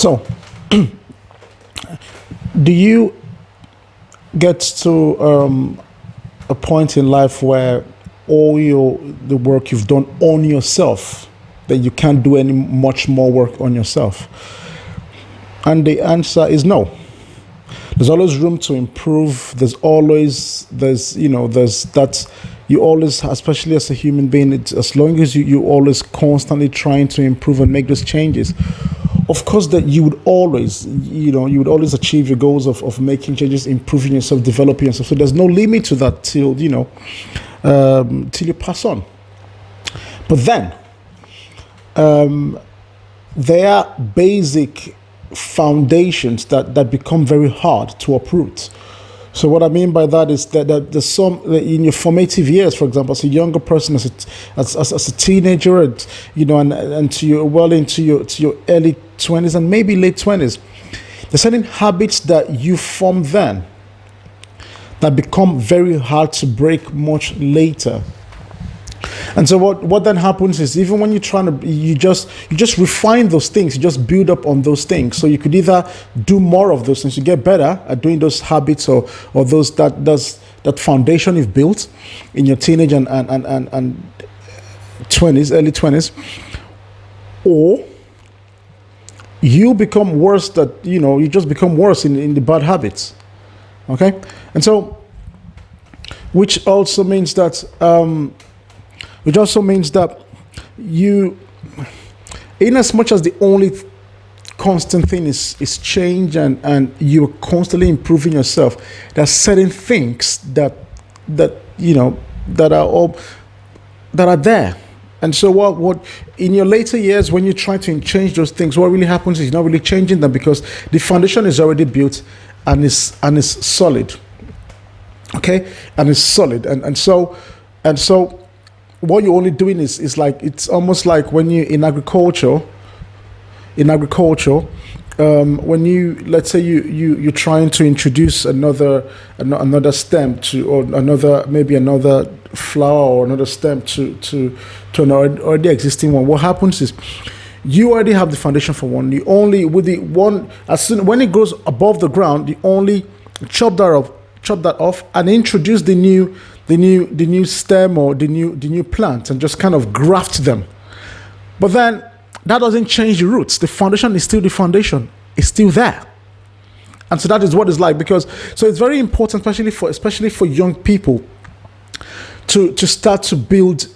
So, do you get to a point in life where all the work you've done on yourself, that you can't do any much more work on yourself? And the answer is no. There's always room to improve. There's that. You always, especially as a human being, it's, as long as you always constantly trying to improve and make those changes. Of course, that you would always, achieve your goals of making changes, improving yourself, developing yourself. So there's no limit to that till you pass on. But then, there are basic foundations that become very hard to uproot. So what I mean by that is that there's some in your formative years, for example, as a younger person, as a teenager, and to your into your early 20s and maybe late 20s, there's certain habits that you form then that become very hard to break much later. And so what then happens is, even when you're trying to, you just refine those things, you just build up on those things. So you could either do more of those things, you get better at doing those habits or those that foundation you've built in your teenage and 20s, early 20s, or you become worse, you just become worse in the bad habits. Okay? And so, which also means that you, in as much as the only constant thing is change and you're constantly improving yourself, there are certain things that are there. And so what in your later years, when you try to change those things, what really happens is you're not really changing them, because the foundation is already built and is solid. Okay? And it's solid. And so what you're only doing is like, it's almost like when you in agriculture, when you, let's say you're trying to introduce another stem to, or another flower or another stem to an already existing one. What happens is, you already have the foundation for one. You only, with the one, when it goes above the ground, you only chop that off and introduce the new stem or the new plant, and just kind of graft them. But then that doesn't change the roots. The foundation is still the foundation. It's still there. And so that is what it's like, because so it's very important, especially for young people, to start to build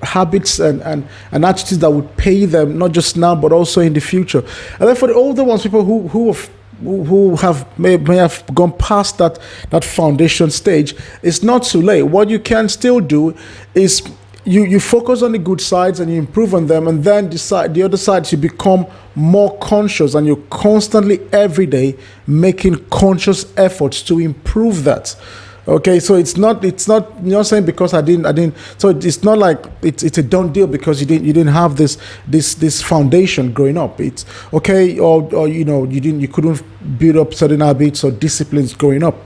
habits and attitudes that would pay them, not just now but also in the future. And then for the older ones, people who may have gone past that foundation stage, it's not too late. What you can still do is you focus on the good sides and you improve on them, and then decide the other sides, you become more conscious, and you're constantly every day making conscious efforts to improve that. Okay, so it's not you're not saying because I didn't. So it's not like it's a done deal because you didn't have this foundation growing up. It's okay, or you couldn't build up certain habits or disciplines growing up.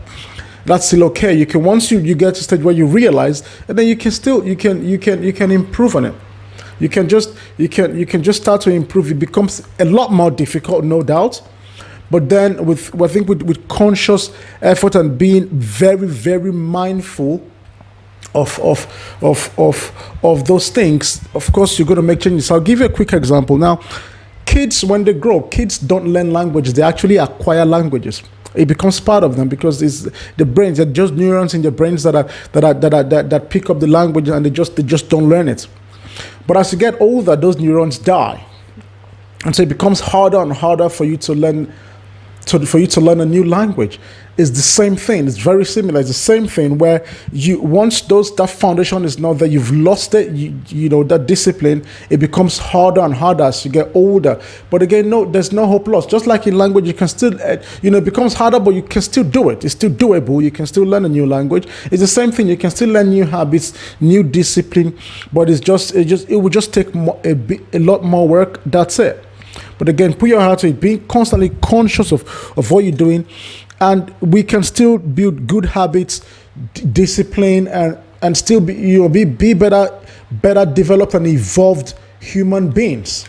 That's still okay. You can, once you get to a stage where you realize, and then you can improve on it. You can just start to improve. It becomes a lot more difficult, no doubt. But then with conscious effort and being very, very mindful of those things, of course you're going to make changes. I'll give you a quick example. Now, kids, when they grow, kids don't learn languages, they actually acquire languages. It becomes part of them, because it's the brains, they're just neurons in their brains that pick up the language, and they just don't learn it. But as you get older, those neurons die. And so it becomes harder and harder for you to learn a new language. It's the same thing. It's very similar. It's the same thing where once that foundation is not there, you've lost it. That discipline. It becomes harder and harder as you get older. But again, no, there's no hope lost. Just like in language, you can still, it becomes harder, but you can still do it. It's still doable. You can still learn a new language. It's the same thing. You can still learn new habits, new discipline, but it will just take a lot more work. That's it. But again, put your heart to it, being constantly conscious of what you're doing, and we can still build good habits, discipline, and still be better developed and evolved human beings.